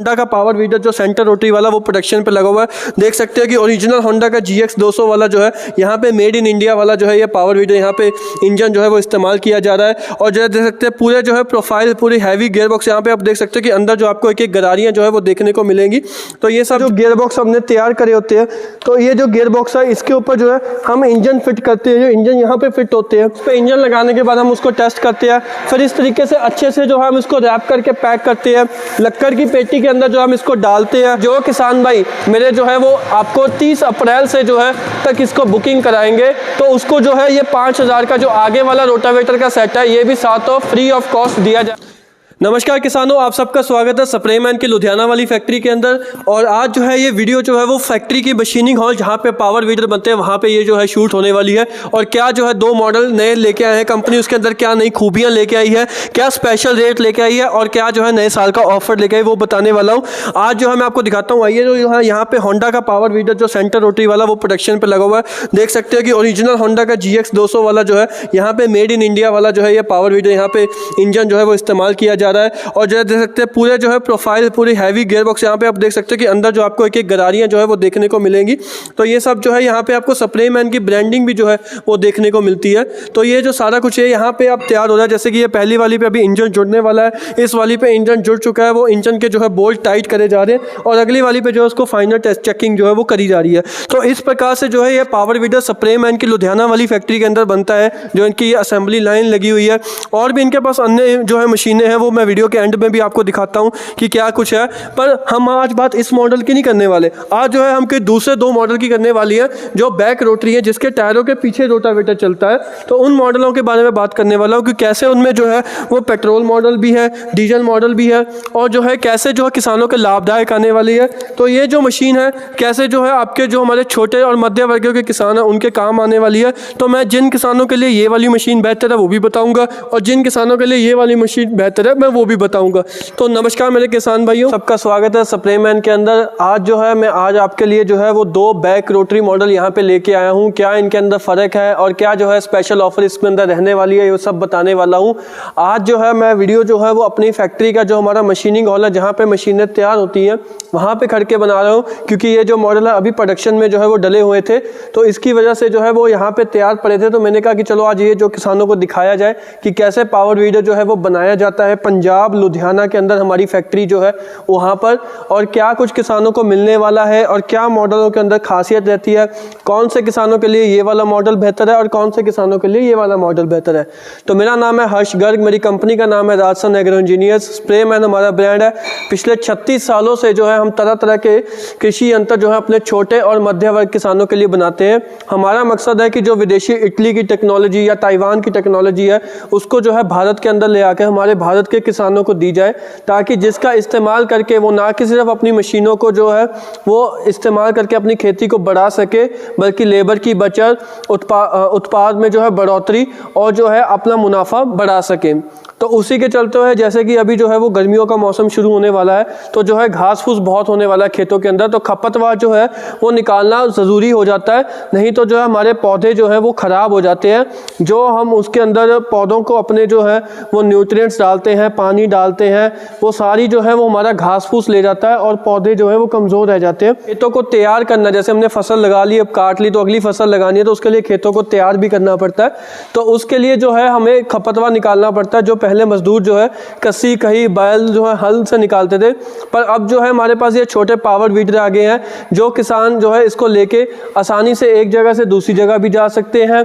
Honda का power weeder जो centre rotary वाला वो प्रोडक्शन पे लगा हुआ है। देख सकते हैं कि ओरिजिनल होंडा का GX 200 वाला जो है यहाँ पे मेड इन इंडिया वाला जो है ये पावर वीडर यहाँ पे इंजन जो है वो इस्तेमाल किया जा रहा है। और जो है देख सकते हैं पूरे जो है प्रोफाइल पूरी हैवी गियर बॉक्स यहाँ पे आप देख सकते हैं कि अंदर जो आपको एक एक गरारियाँ जो है वो देखने को मिलेंगी। तो ये सब जो गियर बॉक्स हमने तैयार करे होते हैं, तो ये जो गियर बॉक्स है इसके ऊपर जो है हम इंजन फिट करते हैं। जो इंजन यहाँ पे फिट होते हैं उस पर इंजन लगाने के बाद हम उसको टेस्ट करते हैं, फिर इस तरीके से अच्छे से जो है हम इसको रैप करके पैक करते हैं। लक्कड़ की पेटी के अंदर जो हम इसको डालते हैं। जो किसान भाई मेरे जो है वो आपको 30 अप्रैल से जो है तक इसको बुकिंग कराएंगे, तो उसको जो है ये 5000 का जो आगे वाला रोटावेटर का सेट है ये भी साथ फ्री ऑफ कॉस्ट दिया जाए। नमस्कार किसानों, आप सबका स्वागत है स्प्रेमैन की लुधियाना वाली फैक्ट्री के अंदर। और आज जो है ये वीडियो जो है वो फैक्ट्री की मशीनिंग हॉल जहाँ पे पावर वीडर बनते हैं वहाँ पे ये जो है शूट होने वाली है। और क्या जो है 2 मॉडल नए लेके आए हैं कंपनी, उसके अंदर क्या नई खूबियाँ लेके आई है, क्या स्पेशल रेट लेके आई है और क्या जो है नए साल का ऑफर लेके आई वो बताने वाला हूँ। आज जो है मैं आपको दिखाता हूँ। आइए जो है यहाँ पे होंडा का पावर वीडर जो सेंटर रोटरी वाला वो प्रोडक्शन पे लगा हुआ है। देख सकते हैं कि ओरिजिनल होंडा का GX 200 वाला जो है यहाँ पे मेड इन इंडिया वाला जो है ये पावर वीडर यहाँ पे इंजन जो है वो इस्तेमाल किया जा रहा है। और जो देख सकते हैं पूरे जो है प्रोफाइल पूरी हैवी गियर बॉक्स यहाँ पे आप देख सकते हैं कि अंदर जो आपको एक एक गरारियाँ जो है वो देखने को मिलेंगी। तो ये सब जो है यहाँ पे आपको स्प्रेमैन की ब्रांडिंग भी जो है वो देखने को मिलती है। तो ये जो सारा कुछ है यहाँ पे आप तैयार हो रहा है। जैसे कि ये पहली वाली पे अभी इंजन जुड़ने वाला है, इस वाली पे इंजन जुड़ चुका है, वो इंजन के जो है बोल्ट टाइट करे जा रहे हैं और अगली वाली पे जो है उसको फाइनल टेस्ट चेकिंग जो है वो करी जा रही है। तो इस प्रकार से जो है ये पावर वीडर स्प्रेमैन की लुधियाना वाली फैक्ट्री के अंदर बनता है, जो इनकी असेंबली लाइन लगी हुई है। और भी इनके पास अन्य जो है मशीनें हैं वो मैं वीडियो के एंड में भी आपको दिखाता हूं कि क्या कुछ है। पर हम आज बात इस मॉडल की नहीं करने वाले, आज जो है हम के दूसरे 2 मॉडल की करने वाली है जो बैक रोटरी है, जिसके टायरों के पीछे रोटावेटर चलता है। तो उन मॉडलों के बारे में बात करने वाला हूं कि कैसे उनमें जो है वो पेट्रोल मॉडल भी है, डीजल मॉडल भी है और जो है कैसे जो है किसानों के लाभदायक आने वाली है। तो ये जो मशीन है कैसे जो है आपके जो हमारे छोटे और मध्य वर्गीय के किसान हैं उनके काम आने वाली है। तो मैं जिन किसानों के लिए ये वाली मशीन बेहतर है वो भी बताऊंगा और जिन किसानों के लिए ये वाली मशीन बेहतर है मैं वो भी बताऊंगा। तो नमस्कार मेरे किसान भाइयों, सबका स्वागत है स्प्रेमैन के अंदर। आज जो है मैं आज आपके लिए जो है वो 2 बैक रोटरी मॉडल यहाँ पे लेके आया हूँ। क्या इनके अंदर फ़र्क है और क्या जो है स्पेशल ऑफर इसके अंदर रहने वाली है, ये सब बताने वाला हूँ। आज जो है मैं वीडियो जो है वो अपनी फैक्ट्री का जो हमारा मशीनिंग हॉल है जहाँ पे मशीनें तैयार होती हैं वहाँ पे खड़ के बना रहा हूँ, क्योंकि ये जो मॉडल है अभी प्रोडक्शन में जो है वो डले हुए थे, तो इसकी वजह से जो है वो यहाँ पे तैयार पड़े थे। तो मैंने कहा कि चलो आज ये जो किसानों को दिखाया जाए कि कैसे पावर वीडर जो है वो बनाया जाता है पंजाब लुधियाना के अंदर हमारी फैक्ट्री जो है वहाँ पर, और क्या कुछ किसानों को मिलने वाला है और क्या मॉडलों के अंदर खासियत रहती है, कौन से किसानों के लिए ये वाला मॉडल बेहतर है और कौन से किसानों के लिए ये वाला मॉडल बेहतर है। तो मेरा नाम है हर्ष गर्ग, मेरी कंपनी का नाम है राजसन एग्रो इंजीनियर्स। स्प्रेमैन हमारा ब्रांड है। पिछले 36 सालों से जो है हम तरह तरह के कृषि यंत्र जो है अपने छोटे और मध्य वर्ग किसानों के लिए बनाते हैं। हमारा मकसद है कि जो विदेशी इटली की टेक्नोलॉजी या ताइवान की टेक्नोलॉजी है उसको जो है भारत के अंदर ले आकर हमारे भारत के किसानों को दी जाए, ताकि जिसका इस्तेमाल करके वो ना कि सिर्फ अपनी मशीनों को जो है वो इस्तेमाल करके अपनी खेती को बढ़ा सके, बल्कि लेबर की बचत, उत्पाद में जो है बढ़ोतरी और जो है अपना मुनाफा बढ़ा सके। तो उसी के चलते हुए जैसे कि अभी जो है वो गर्मियों का मौसम शुरू होने वाला है, तो जो है घास फूस बहुत होने वाला है खेतों के अंदर, तो खपतवार जो है वो निकालना ज़रूरी हो जाता है, नहीं तो जो है हमारे पौधे जो है वो ख़राब हो जाते हैं। जो हम उसके अंदर पौधों को अपने जो है वो न्यूट्रिएंट्स डालते हैं, पानी डालते हैं, वो सारी जो है वो हमारा घास फूस ले जाता है और पौधे जो है वो कमज़ोर रह जाते हैं। खेतों को तैयार करना, जैसे हमने फसल लगा ली, अब काट ली, तो अगली फसल लगानी है तो उसके लिए खेतों को तैयार भी करना पड़ता है। तो उसके लिए जो है हमें खपतवार निकालना पड़ता है। जो पहले मजदूर जो है कसी कहीं बैल जो है हल से निकालते थे, पर अब जो है हमारे पास ये छोटे पावर वीडर आ गए हैं, जो किसान जो है इसको लेके आसानी से एक जगह से दूसरी जगह भी जा सकते हैं।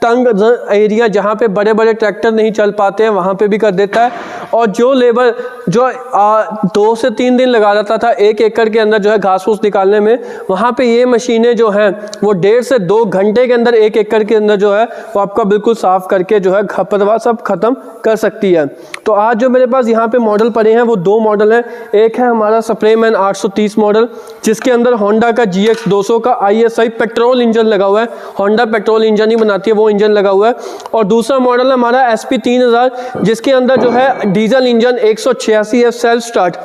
तंग एरिया जहाँ पे बड़े बड़े ट्रैक्टर नहीं चल पाते हैं वहाँ पे भी कर देता है। और जो लेबर जो 2 से 3 दिन लगा जाता था 1 एकड़ के अंदर जो है घास फूस निकालने में, वहाँ पे ये मशीनें जो हैं वो 1.5 से 2 घंटे के अंदर 1 एकड़ के अंदर जो है वो आपका बिल्कुल साफ करके जो है खपतवार सब खत्म कर सकती है। तो आज जो मेरे पास यहाँ पे मॉडल पड़े हैं वो 2 मॉडल हैं। एक है हमारा स्प्रेमैन 830 मॉडल, जिसके अंदर होंडा का GX 200 का ISI पेट्रोल इंजन लगा हुआ है। होंडा पेट्रोल इंजन ही बनाती है, वो इंजन लगा हुआ है। और दूसरा मॉडल है हमारा SP 3000, जिसके अंदर जो है डीजल इंजन 186 है सेल्फ स्टार्ट,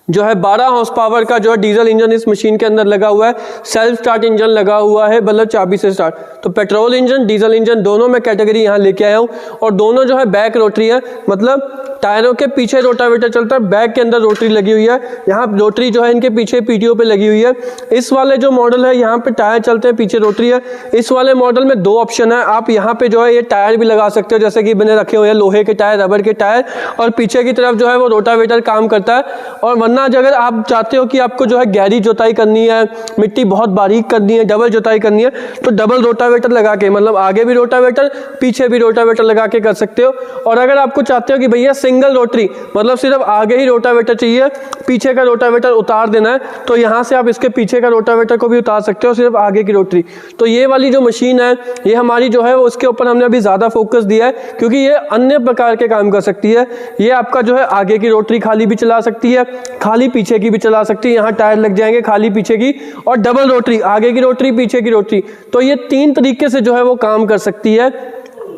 जो है 12 हॉर्स पावर का जो है डीजल इंजन इस मशीन के अंदर लगा हुआ है। सेल्फ स्टार्ट इंजन लगा हुआ है, मतलब चाबी से स्टार्ट। तो पेट्रोल इंजन डीजल इंजन दोनों में कैटेगरी यहाँ लेके आया हूँ, और दोनों जो है बैक रोटरी है, मतलब टायरों के पीछे रोटावेटर चलता है, बैक के अंदर रोटरी लगी हुई है, यहाँ रोटरी जो है इनके पीछे पीटीओ पे लगी हुई है। इस वाले जो मॉडल है यहाँ पे टायर चलते हैं, पीछे रोटरी है। इस वाले मॉडल में 2 ऑप्शन है, आप यहाँ पे जो है ये टायर भी लगा सकते हो, जैसे कि मैंने रखे हुए हैं लोहे के टायर, रबर के टायर, और पीछे की तरफ जो है वो रोटावेटर काम करता है। और वरना अगर आप चाहते हो कि आपको जो है गहरी जुताई करनी है, मिट्टी बहुत बारीक करनी है, डबल जुताई करनी है, तो डबल रोटावेटर लगा के, मतलब आगे भी रोटावेटर पीछे भी रोटावेटर लगा के कर सकते हो। और अगर आपको चाहते हो कि भैया सिंगल रोटरी, मतलब सिर्फ आगे ही रोटावेटर चाहिए, पीछे का रोटावेटर उतार देना है, तो यहाँ से आप इसके पीछे का रोटावेटर को भी उतार सकते हो, सिर्फ आगे की रोटरी। तो ये वाली जो मशीन है ये हमारी जो है वो उसके ऊपर हमने अभी ज़्यादा फोकस दिया है, क्योंकि ये अन्य प्रकार के काम कर सकती है। ये आपका जो है आगे की रोटरी खाली भी चला सकती है, खाली पीछे की भी चला सकती है, यहाँ टायर लग जाएंगे खाली पीछे की, और डबल रोटरी, आगे की रोटरी पीछे की रोटरी। तो ये 3 तरीके से जो है वो काम कर सकती है।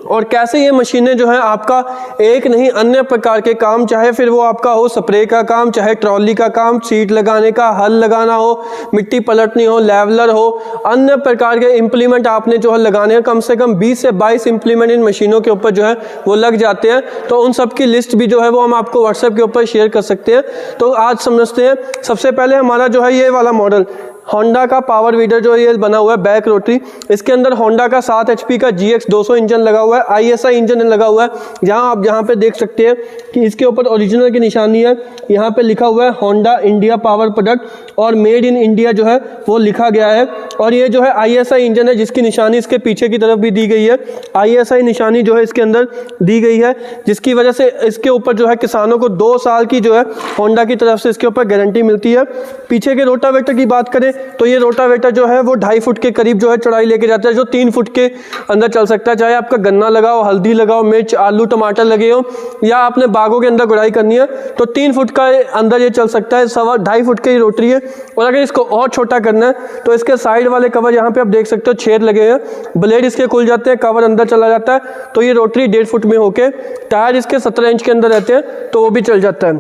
और कैसे ये मशीनें जो है आपका एक नहीं अन्य प्रकार के काम, चाहे फिर वो आपका हो स्प्रे का काम, चाहे ट्रॉली का काम, सीट लगाने का, हल लगाना हो, मिट्टी पलटनी हो, लेवलर हो, अन्य प्रकार के इम्प्लीमेंट आपने जो है लगाने हैं, कम से कम 20 से 22 इम्प्लीमेंट इन मशीनों के ऊपर जो है वो लग जाते हैं। तो उन सब की लिस्ट भी जो है वो हम आपको व्हाट्सएप के ऊपर शेयर कर सकते हैं। तो आज समझते हैं, सबसे पहले हमारा जो है ये वाला मॉडल होंडा का पावर वीडर जो ये बना हुआ है बैक रोटरी, इसके अंदर होंडा का 7 HP का GX 200 इंजन लगा हुआ है, ISI इंजन लगा हुआ है। जहां आप यहाँ पे देख सकते हैं कि इसके ऊपर ओरिजिनल की निशानी है, यहाँ पे लिखा हुआ है होंडा इंडिया पावर प्रोडक्ट, और मेड इन इंडिया जो है वो लिखा गया है। और ये जो है ISI इंजन है, जिसकी निशानी इसके पीछे की तरफ भी दी गई है, ISI निशानी जो है इसके अंदर दी गई है, जिसकी वजह से इसके ऊपर जो है किसानों को 2 साल की जो है होंडा की तरफ से इसके ऊपर गारंटी मिलती है। पीछे के रोटावेटर की बात करें तो ये रोटावेटर जो है वो 2.5 फुट के करीब जो है चौड़ाई लेके जाता है, जो 3 फुट के अंदर चल सकता है। चाहे आपका गन्ना लगाओ, हल्दी लगाओ, मिर्च, आलू, टमाटर लगे हो, या आपने बागों के अंदर गुड़ाई करनी है, तो 3 फुट का अंदर ये चल सकता है। 2.5 फुट की रोटरी है। और अगर इसको और छोटा करना है तो इसके साइड वाले कवर यहाँ पे आप देख सकते हो छेद लगे हैं, ब्लेड इसके खुल जाते हैं, कवर अंदर चला जाता है, तो ये रोटरी 1.5 फुट में होके, टायर इसके 17 इंच के अंदर रहते हैं, तो वो भी चल जाता है।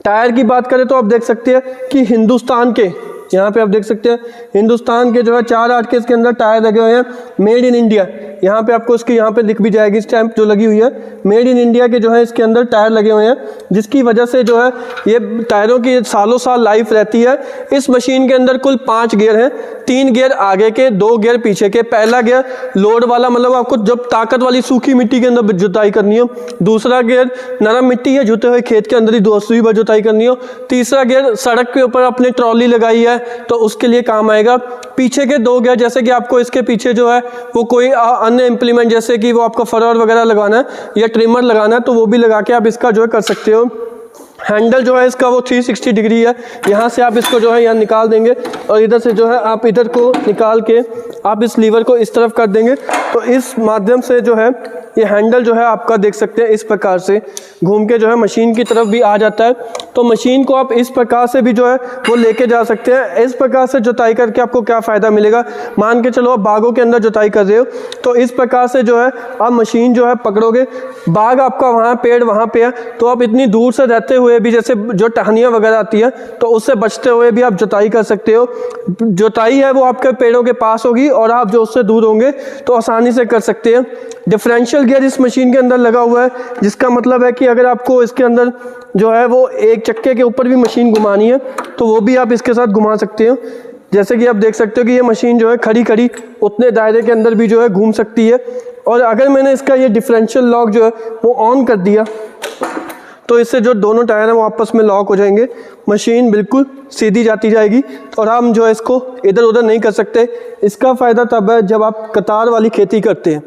टायर की बात करें तो आप देख सकते हैं कि हिंदुस्तान के, यहाँ पे आप देख सकते हैं हिंदुस्तान के जो है 4/8 के इसके अंदर टायर लगे हुए हैं, मेड इन इंडिया। यहाँ पे आपको इसकी यहाँ पे लिख भी जाएगी स्टैंप जो लगी हुई है, मेड इन इंडिया के जो है इसके अंदर टायर लगे हुए हैं, जिसकी वजह से जो है ये टायरों की सालों साल लाइफ रहती है। इस मशीन के अंदर कुल 5 गियर हैं, 3 गियर आगे के, 2 गियर पीछे के। पहला गियर लोड वाला, मतलब आपको जब ताकत वाली सूखी मिट्टी के अंदर जुताई करनी हो। दूसरा गियर नरम मिट्टी है, जुते हुए खेत के अंदर ही दूसरी बार जुताई करनी हो। तीसरा गियर सड़क के ऊपर अपने ट्रॉली लगाई है तो उसके लिए काम आएगा। पीछे के 2 गियर, जैसे कि आपको इसके पीछे जो है वो कोई अन्य इम्प्लीमेंट, जैसे कि वो आपका फरवर वगैरह लगाना है या ट्रिमर लगाना है, तो वो भी लगा के आप इसका जो है कर सकते हो। हैंडल जो है इसका वो 360 डिग्री है, यहाँ से आप इसको जो है यहाँ निकाल देंगे, और इधर से जो है आप इधर को निकाल के आप इस लीवर को इस तरफ कर देंगे, तो इस माध्यम से जो है ये हैंडल जो है आपका देख सकते हैं इस प्रकार से घूम के जो है मशीन की तरफ भी आ जाता है। तो मशीन को आप इस प्रकार से भी जो है वो लेके जा सकते हैं। इस प्रकार से जुताई करके आपको क्या फ़ायदा मिलेगा, मान के चलो आप बागों के अंदर जुताई कर रहे हो, तो इस प्रकार से जो है आप मशीन जो है पकड़ोगे, बाग आपका वहाँ, पेड़ वहाँ पे है, तो आप इतनी दूर से रहते हुए भी, जैसे जो टहनियाँ वगैरह आती है, तो उससे बचते हुए भी आप जुताई कर सकते हो। जुताई है वो आपके पेड़ों के पास होगी और आप जो उससे दूर होंगे तो आसानी से कर सकते हैं। डिफरेंशियल गियर इस मशीन के अंदर लगा हुआ है, जिसका मतलब है कि अगर आपको इसके अंदर जो है वो एक चक्के के ऊपर भी मशीन घुमानी है तो वो भी आप इसके साथ घुमा सकते हो। जैसे कि आप देख सकते हो कि ये मशीन जो है खड़ी खड़ी उतने दायरे के अंदर भी जो है घूम सकती है। और अगर मैंने इसका ये डिफरेंशियल लॉक जो है वो ऑन कर दिया तो इससे जो दोनों टायर हैं वो आपस में लॉक हो जाएंगे, मशीन बिल्कुल सीधी जाती जाएगी और हम जो है इसको इधर उधर नहीं कर सकते। इसका फ़ायदा तब है जब आप कतार वाली खेती करते हैं।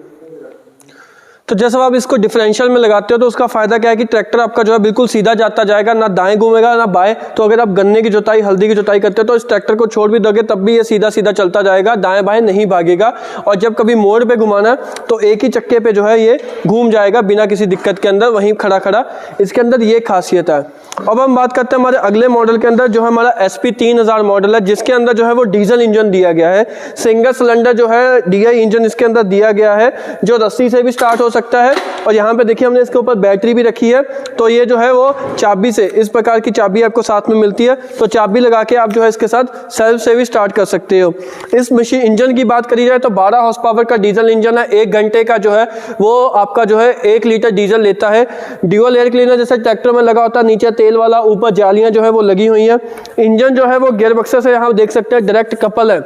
तो जैसे आप इसको डिफरेंशियल में लगाते हो तो उसका फ़ायदा क्या है कि ट्रैक्टर आपका जो है बिल्कुल सीधा जाता जाएगा, ना दाएं घूमेगा ना बाएं। तो अगर आप गन्ने की जुताई, हल्दी की जुताई करते हो तो इस ट्रैक्टर को छोड़ भी दोगे तब भी ये सीधा सीधा चलता जाएगा, दाएं बाएं नहीं भागेगा। और जब कभी मोड़ पे घुमाना तो एक ही चक्के पे जो है ये घूम जाएगा बिना किसी दिक्कत के अंदर, वहीं खड़ा खड़ा। इसके अंदर ये खासियत है। अब हम बात करते हैं हमारे अगले मॉडल के अंदर, जो है हमारा SP 3000 मॉडल है, जिसके अंदर जो है वो डीजल इंजन दिया गया है। सिंगल सिलेंडर जो है DI इंजन इसके अंदर दिया गया है, जो रस्सी से भी स्टार्ट हो सकता है। और यहाँ पे देखिए हमने इसके ऊपर बैटरी भी रखी है, तो ये जो है वो चाबी से, इस प्रकार की चाबी आपको साथ में मिलती है, तो चाबी लगा के आप जो है इसके साथ सेल्फ से भी स्टार्ट कर सकते हो। इस मशीन इंजन की बात करी जाए तो 12 हॉर्स पावर का डीजल इंजन है। 1 घंटे का जो है वो आपका जो है 1 लीटर डीजल लेता है। ड्यूअल एयर क्लीनर जैसे ट्रैक्टर में लगा होता है, नीचे तेल वाला, ऊपर जालियां जो है वो लगी हुई हैं। इंजन जो है वो गियर बक्से से यहाँ देख सकते हैं डायरेक्ट कपल है।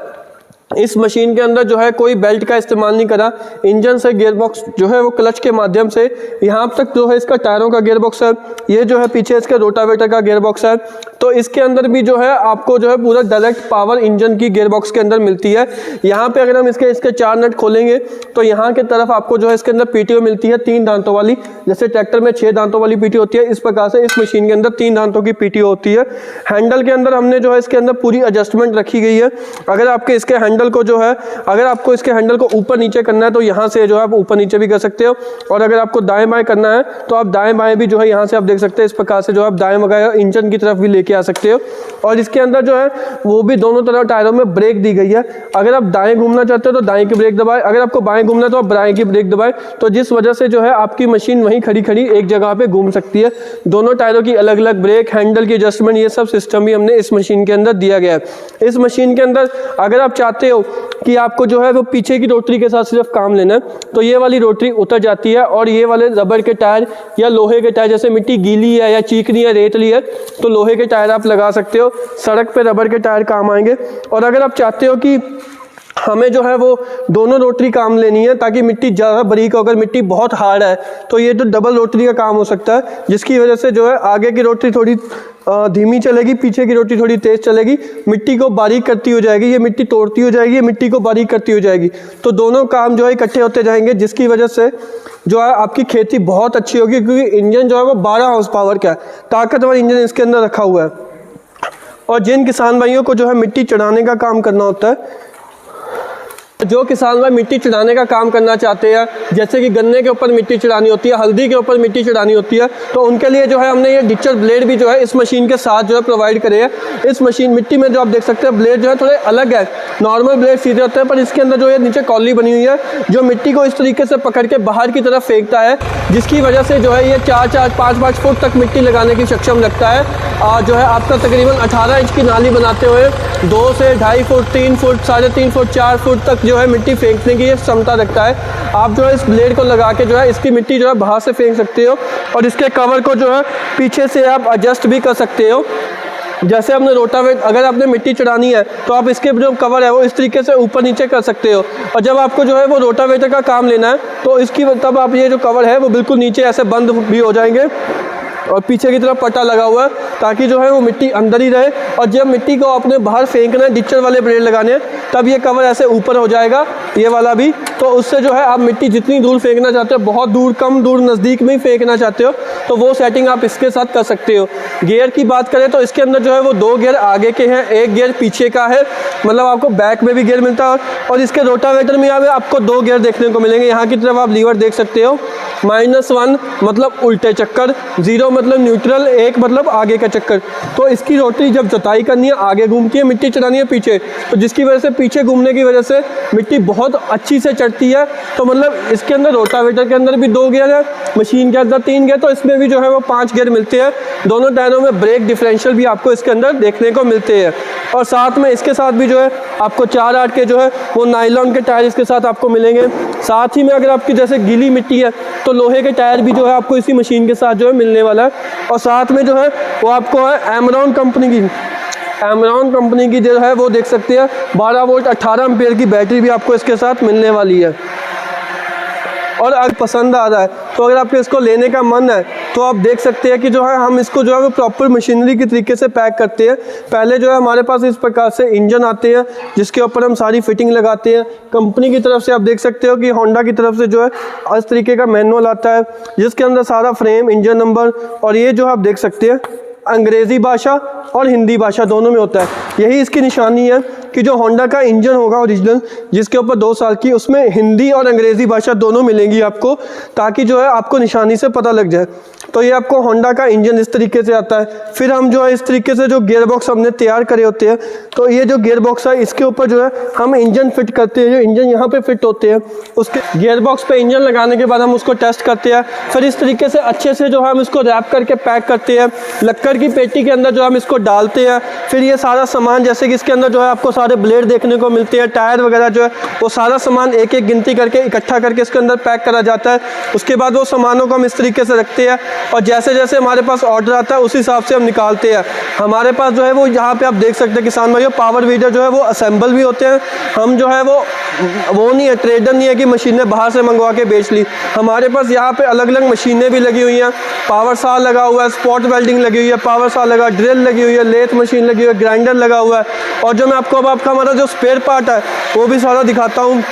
इस मशीन के अंदर जो है कोई बेल्ट का इस्तेमाल नहीं करा, इंजन से गियर बॉक्स जो है वो क्लच के माध्यम से यहाँ तक जो है इसका टायरों का गियर बॉक्स है, ये जो है पीछे इसके रोटावेटर का गियर बॉक्स है। तो इसके अंदर भी जो है आपको जो है पूरा डायरेक्ट पावर इंजन की गियर बॉक्स के अंदर मिलती है। यहाँ पे अगर हम इसके 4 नट खोलेंगे तो यहाँ की तरफ आपको जो है इसके अंदर PTO मिलती है 3 दांतों वाली, जैसे ट्रैक्टर में 6 दांतों वाली PTO होती है, इस प्रकार से इस मशीन के अंदर 3 दांतों की PTO होती है। हैंडल के अंदर हमने जो है इसके अंदर पूरी एडजस्टमेंट रखी गई है। अगर आपके इसके हैंडल को जो है, अगर आपको इसके हैंडल को ऊपर नीचे करना है तो यहाँ से जो है आप ऊपर नीचे भी कर सकते हो, और अगर आपको दाएं बाएं करना है तो आप दाएं बाएं भी जो है यहाँ से आप देख सकते हैं, इस प्रकार से जो आप दाएं बाएं इंजन की तरफ भी लेके आ सकते हो। और इसके अंदर जो है वो भी दोनों तरफ टायरों में ब्रेक दी गई है। अगर आप दाएं घूमना चाहते हो तो दाएं की ब्रेक दबाएं, अगर आपको बाएं घूमना है तो आप बाएं की ब्रेक दबाएं, तो जिस वजह से जो है आपकी मशीन वहीं खड़ी खड़ी एक जगह पे घूम सकती है। दोनों टायरों की अलग अलग ब्रेक, हैंडल की एडजस्टमेंट, ये सब सिस्टम भी हमने इस मशीन के अंदर दिया गया है। इस मशीन के अंदर अगर आप चाहते हो कि आपको जो है वो पीछे की रोटरी के साथ सिर्फ काम लेना है, तो ये वाली रोटरी उतर जाती है और ये वाले रबड़ के टायर या लोहे के टायर, जैसे मिट्टी गीली है या चीकनी है, रेतली है, तो लोहे के टायर आप लगा सकते हो। सड़क पे रबड़ के टायर काम आएंगे। और अगर आप चाहते हो कि हमें जो है वो दोनों रोटरी काम लेनी है ताकि मिट्टी ज़्यादा बारीक हो, अगर मिट्टी बहुत हार्ड है तो ये तो डबल रोटरी का काम हो सकता है, जिसकी वजह से जो है आगे की रोटरी थोड़ी धीमी चलेगी, पीछे की रोटरी थोड़ी तेज़ चलेगी, मिट्टी को बारीक करती हो जाएगी, ये मिट्टी तोड़ती हो जाएगी, ये मिट्टी को बारीक करती हो जाएगी। तो दोनों काम जो है इकट्ठे होते जाएंगे, जिसकी वजह से जो है आपकी खेती बहुत अच्छी होगी, क्योंकि इंजन जो है वो 12 हॉर्स पावर का है, ताकतवर इंजन इसके अंदर रखा हुआ है। और जिन किसान भाइयों को जो है मिट्टी चढ़ाने का काम करना होता है, जो किसान भाई मिट्टी चढ़ाने का काम करना चाहते हैं, जैसे कि गन्ने के ऊपर मिट्टी चढ़ानी होती है, हल्दी के ऊपर मिट्टी चढ़ानी होती है, तो उनके लिए जो है हमने ये डिचर ब्लेड भी जो है इस मशीन के साथ जो है प्रोवाइड करे है। इस मशीन मिट्टी में जो आप देख सकते हैं ब्लेड जो है थोड़े अलग है, नॉर्मल ब्लेड सीधे होते हैं, पर इसके अंदर जो है नीचे कॉली बनी हुई है जो मिट्टी को इस तरीके से पकड़ के बाहर की तरफ फेंकता है, जिसकी वजह से जो है ये 4-4, 5-5 फुट तक मिट्टी लगाने की सक्षम रखता है। और जो है आपका तकरीबन 18 इंच की नाली बनाते हुए 2 से 2.5 फुट, 3 फुट, 3.5 फुट, 4 फुट तक जो है मिट्टी फेंकने की ये क्षमता रखता है। आप जो है इस ब्लेड को लगा के जो है इसकी मिट्टी जो है बाहर से फेंक सकते हो, और इसके कवर को जो है पीछे से आप एडजस्ट भी कर सकते हो। जैसे हमने रोटावेटर, अगर आपने मिट्टी चढ़ानी है तो आप इसके जो कवर है वो इस तरीके से ऊपर नीचे कर सकते हो, और जब आपको जो है वो रोटावेटर का काम लेना है तो इसकी तब आप ये जो कवर है वो बिल्कुल नीचे ऐसे बंद भी हो जाएंगे, और पीछे की तरफ पट्टा लगा हुआ है ताकि जो है वो मिट्टी अंदर ही रहे। और जब मिट्टी को आपने बाहर फेंकना है, डिचर वाले ब्लेड लगाने हैं, तब ये कवर ऐसे ऊपर हो जाएगा, ये वाला भी, तो उससे जो है आप मिट्टी जितनी दूर फेंकना चाहते हो, बहुत दूर, कम दूर, नज़दीक में ही फेंकना चाहते हो, तो वो सेटिंग आप इसके साथ कर सकते हो। गियर की बात करें तो इसके अंदर जो है वो 2 गियर आगे के हैं, 1 गियर पीछे का है, मतलब आपको बैक में भी गियर मिलता है। और इसके रोटावेटर में आपको 2 गियर देखने को मिलेंगे। यहाँ की तरफ आप लीवर देख सकते हो, -1 मतलब उल्टे चक्कर, 0 मतलब न्यूट्रल, 1 मतलब आगे का चक्कर। तो इसकी रोटरी जब जुताई करनी है आगे घूमती है, मिट्टी चढ़ानी है पीछे, तो जिसकी वजह से पीछे घूमने की वजह से मिट्टी बहुत अच्छी से चढ़ती है। तो मतलब इसके अंदर रोटावेटर के अंदर भी 2 गियर है, मशीन के अंदर 3 गियर, तो इसमें भी जो है वो 5 गियर मिलते हैं। दोनों टायरों में ब्रेक डिफरेंशियल भी आपको इसके अंदर देखने को मिलते हैं। और साथ में इसके साथ भी जो है आपको 4/8 के जो है वो नायलॉन के टायर इसके साथ आपको मिलेंगे। साथ ही में अगर आपकी जैसे गीली मिट्टी है तो लोहे के टायर भी जो है आपको इसी मशीन के साथ जो है मिलने वाला है। और साथ में जो है वो आपको है एमरॉन कंपनी की जो है वो देख सकते हैं 12 वोल्ट 18 एम्पेयर की बैटरी भी आपको इसके साथ मिलने वाली है। और अगर पसंद आ रहा है तो अगर आपको इसको लेने का मन है तो आप देख सकते हैं कि जो है हम इसको जो है वो प्रॉपर मशीनरी के तरीके से पैक करते हैं। पहले जो है हमारे पास इस प्रकार से इंजन आते हैं जिसके ऊपर हम सारी फिटिंग लगाते हैं। कंपनी की तरफ से आप देख सकते हो कि होंडा की तरफ से जो है इस तरीके का मैनुअल आता है जिसके अंदर सारा फ्रेम, इंजन नंबर, और ये जो आप देख सकते हैं अंग्रेज़ी भाषा और हिंदी भाषा दोनों में होता है। यही इसकी निशानी है कि जो होंडा का इंजन होगा ओरिजिनल, जिसके ऊपर 2 साल की, उसमें हिंदी और अंग्रेज़ी भाषा दोनों मिलेंगी आपको, ताकि जो है आपको निशानी से पता लग जाए। तो ये आपको होंडा का इंजन इस तरीके से आता है। फिर हम जो है इस तरीके से जो गियर बॉक्स हमने तैयार करे होते हैं, तो ये जो गियर बॉक्स है इसके ऊपर जो है हम इंजन फिट करते हैं। जो इंजन यहाँ पे फिट होते हैं, उसके गियर बॉक्स पे इंजन लगाने के बाद हम उसको टेस्ट करते हैं। फिर इस तरीके से अच्छे से जो है हम इसको रैप करके पैक करते हैं, लक्कड़ की पेटी के अंदर जो हम इसको डालते हैं। फिर ये सारा सामान, जैसे कि इसके अंदर जो है आपको सारे ब्लेड देखने को मिलते हैं, टायर वगैरह जो है वो सारा सामान एक एक गिनती करके इकट्ठा करके इसके अंदर पैक करा जाता है। उसके बाद वो सामानों को हम इस तरीके से रखते हैं और जैसे जैसे हमारे पास ऑर्डर आता है उस हिसाब से हम निकालते हैं। हमारे पास जो है वो यहाँ पे आप देख सकते हैं किसान भाइयों, पावर वीडर जो है वो असेंबल भी होते हैं। हम जो है वो नहीं है, ट्रेडर नहीं है कि मशीनें बाहर से मंगवा के बेच ली। हमारे पास यहाँ पे अलग अलग मशीनें भी लगी हुई हैं। पावर सा लगा हुआ है, स्पॉट वेल्डिंग लगी हुई है, पावर सा लगा, ड्रिल लगी हुई है, लेथ मशीन लगी हुई है, ग्राइंडर लगा हुआ है। और जो मैं आपको अब आपका हमारा जो स्पेयर पार्ट है वो भी सारा दिखाता हूँ।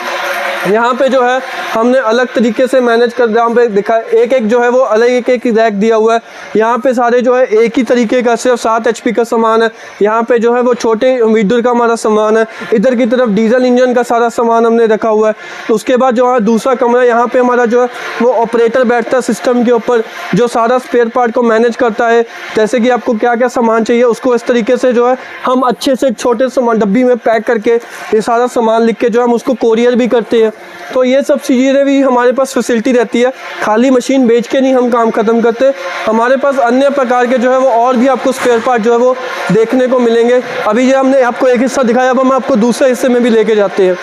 यहाँ पे जो है हमने अलग तरीके से मैनेज कर, यहाँ पे दिखा एक एक जो है वो अलग एक एक रैक दिया हुआ है। यहाँ पे सारे जो है एक ही तरीके का सिर्फ 7 HP का सामान है। यहाँ पे जो है वो छोटे मीटर का हमारा सामान है। इधर की तरफ डीजल इंजन का सारा सामान हमने रखा हुआ है। तो उसके बाद जो है दूसरा कमरा, यहाँ पे हमारा जो है वो ऑपरेटर बैठता है सिस्टम के ऊपर, जो सारा स्पेयर पार्ट को मैनेज करता है। जैसे कि आपको क्या क्या सामान चाहिए उसको इस तरीके से जो है हम अच्छे से छोटे सामान डब्बी में पैक करके ये सारा सामान लिख के जो हम उसको कोरियर भी करते हैं। तो ये सब चीज़ें भी हमारे पास फैसिलिटी रहती है। खाली मशीन बेच के नहीं हम काम ख़त्म करते, हमारे पास अन्य प्रकार के जो है वो और भी आपको स्पेयर पार्ट जो है वो देखने को मिलेंगे। अभी ये हमने आपको एक हिस्सा दिखाया, अब हम आपको दूसरे हिस्से में भी लेके जाते हैं।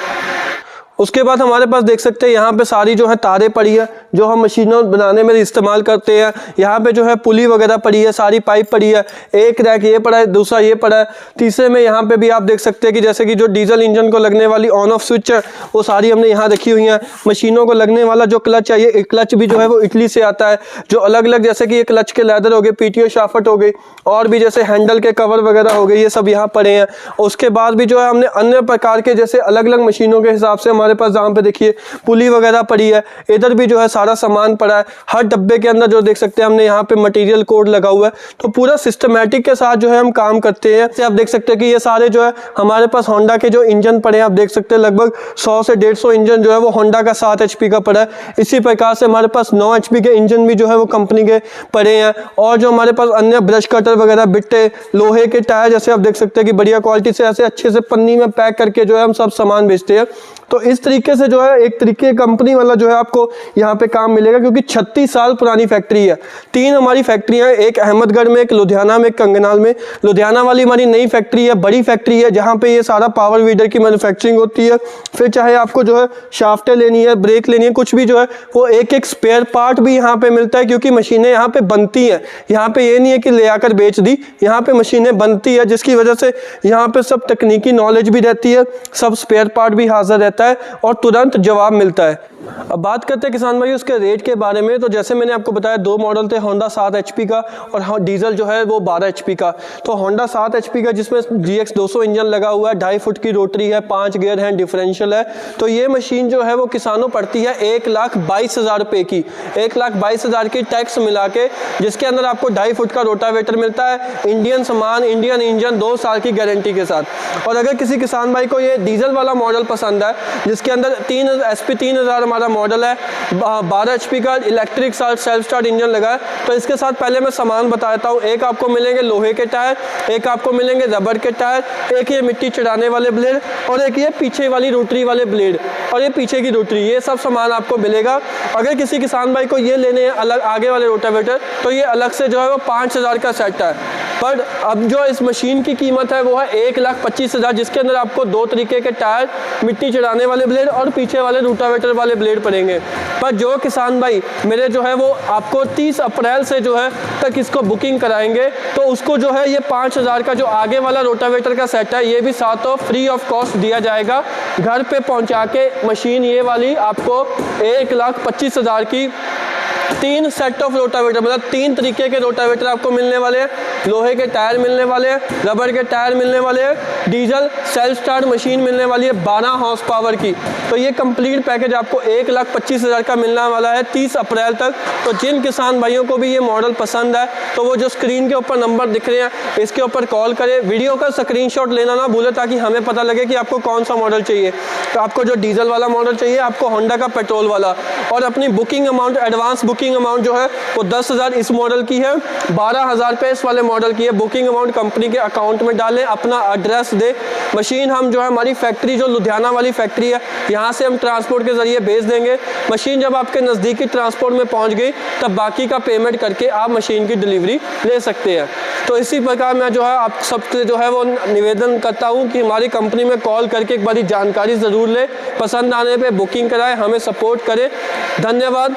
उसके बाद हमारे पास देख सकते हैं यहाँ पे सारी जो है तारें पड़ी है जो हम मशीनों बनाने में इस्तेमाल करते हैं। यहाँ पे जो है पुली वगैरह पड़ी है, सारी पाइप पड़ी है, एक रैक ये पड़ा है, दूसरा ये पड़ा है, तीसरे में यहाँ पे भी आप देख सकते हैं कि जैसे कि जो डीजल इंजन को लगने वाली ऑन ऑफ स्विच है वो सारी हमने यहाँ रखी हुई हैं। मशीनों को लगने वाला जो क्लच है, ये क्लच भी जो है वो इटली से आता है, जो अलग अलग जैसे कि ये क्लच के लेदर हो गए, PTO शाफ्ट हो गई, और भी जैसे हैंडल के कवर वगैरह हो गए, ये सब यहाँ पड़े हैं। उसके बाद भी जो है हमने अन्य प्रकार के जैसे अलग अलग मशीनों के हिसाब से हमारे पास जहाँ पे देखिए पुली वगैरह पड़ी है, इधर भी जो है सारा सामान पड़ा है। हर डब्बे के अंदर जो देख सकते हैं हमने यहाँ पे मटेरियल कोड लगा हुआ है। तो पूरा सिस्टमैटिक के साथ जो है हम काम करते हैं। जैसे आप देख सकते हैं कि ये सारे जो है हमारे पास होंडा के जो इंजन पड़े हैं, आप देख सकते हैं लगभग 100 से 150 इंजन जो है वो होंडा का 7 HP का पड़ा है। इसी प्रकार से हमारे पास 9 HP के इंजन भी जो है वो कंपनी के पड़े हैं। और जो हमारे पास अन्य ब्रश कटर वगैरह, बिट्टे, लोहे के टायर, जैसे आप देख सकते हैं कि बढ़िया क्वालिटी से ऐसे अच्छे से पन्नी में पैक करके जो है हम सब सामान बेचते हैं। तो इस तरीके से जो है एक तरीके कंपनी वाला जो है आपको यहाँ पे काम मिलेगा, क्योंकि 36 साल पुरानी फैक्ट्री है। 3 हमारी फैक्ट्रियाँ हैं, एक अहमदगढ़ में, एक लुधियाना में, एक कंगनाल में। लुधियाना वाली हमारी नई फैक्ट्री है, बड़ी फैक्ट्री है, जहाँ पे ये सारा पावर वीडर की मैन्युफैक्चरिंग होती है। फिर चाहे आपको जो है शाफ्टें लेनी है, ब्रेक लेनी है, कुछ भी जो है वो एक एक स्पेयर पार्ट भी यहाँ पे मिलता है, क्योंकि मशीनें यहाँ पे बनती हैं। यहाँ पे ये नहीं है कि ले आकर बेच दी, यहाँ पे मशीनें बनती है, जिसकी वजह से यहाँ पे सब तकनीकी नॉलेज भी रहती है, सब स्पेयर पार्ट भी हाजिर रहता है और तुरंत जवाब मिलता है। अब बात करते हैं किसान भाई उसके रेट के बारे में। तो जैसे मैंने आपको बताया 2 मॉडल थे, होंडा 7 HP का और डीजल जो है वो 12 HP का। तो होंडा 7 HP का जिसमें GX 200 इंजन लगा हुआ है, 2.5 फुट की रोटरी है, 5 गियर हैं, डिफरेंशियल है। तो ये मशीन जो है वो किसानों पड़ती है 1,22,000 रुपये की, 1,22,000 की टैक्स मिला के, जिसके अंदर आपको 2.5 फुट का रोटावेटर मिलता है, इंडियन सामान, इंडियन इंजन, 2 साल की गारंटी के साथ। और अगर किसी किसान भाई को ये डीजल वाला मॉडल पसंद है, जिसके अंदर SP 3000 हमारा मॉडल है, 12 HP का इलेक्ट्रिक सेल्फ स्टार्ट इंजन लगा है, तो इसके साथ पहले मैं सामान बताता हूँ। एक आपको मिलेंगे लोहे के टायर, एक आपको मिलेंगे रबर के टायर, एक ये मिट्टी चढ़ाने वाले ब्लेड, और एक ये पीछे वाली रोटरी वाले ब्लेड, और ये पीछे की रोटरी, ये सब सामान आपको मिलेगा। अगर किसी किसान भाई को ये लेने हैं अलग आगे वाले रोटावेटर, तो ये अलग से जो है वो 5,000 का सेट है। पर अब जो इस मशीन की कीमत है वो है 1,25,000, जिसके अंदर आपको 2 तरीके के टायर, मिट्टी चढ़ाने वाले ब्लेड और पीछे वाले रोटावेटर वाले ब्लेड पड़ेंगे। पर जो किसान भाई मेरे जो है वो आपको 30 अप्रैल से जो है तक इसको बुकिंग कराएंगे, तो उसको जो है ये 5,000 का जो आगे वाला रोटावेटर का सेट है, ये भी साथ फ्री ऑफ कॉस्ट दिया जाएगा। घर पे पहुंचा के मशीन ये वाली आपको 1,25,000 की 3 सेट ऑफ रोटावेटर, मतलब 3 तरीके के रोटावेटर आपको मिलने वाले हैं। लोहे के टायर मिलने वाले हैं, रबर के टायर मिलने वाले हैं, डीजल सेल्फ स्टार्ट मशीन मिलने वाली है 12 हॉर्स पावर की। तो ये कंप्लीट पैकेज आपको 1,25,000 का मिलने वाला है 30 अप्रैल तक। तो जिन किसान भाइयों को भी ये मॉडल पसंद है तो वो जो स्क्रीन के ऊपर नंबर दिख रहे हैं इसके ऊपर कॉल करें। वीडियो का स्क्रीनशॉट लेना ना भूलें ताकि हमें पता लगे कि आपको कौन सा मॉडल चाहिए। तो आपको जो डीजल वाला मॉडल चाहिए, आपको होंडा का पेट्रोल वाला। और अपनी booking amount, advance booking amount जो है वो 10,000 इस मॉडल की है, 12,000 रुपये इस वाले मॉडल की है। बुकिंग अमाउंट कंपनी के अकाउंट में डालें, अपना एड्रेस दे। मशीन हम जो है हमारी फैक्ट्री जो लुधियाना वाली फैक्ट्री है यहाँ से हम ट्रांसपोर्ट के ज़रिए भेज देंगे। मशीन जब आपके नज़दीकी ट्रांसपोर्ट में पहुँच गई तब बाकी का पेमेंट करके आप मशीन की डिलीवरी ले सकते हैं। तो इसी प्रकार मैं जो है आप सबसे जो है वो निवेदन करता हूँ कि हमारी कंपनी में कॉल करके एक बारी जानकारी ज़रूर लें, पसंद आने पे बुकिंग कराएं, हमें सपोर्ट करें। धन्यवाद।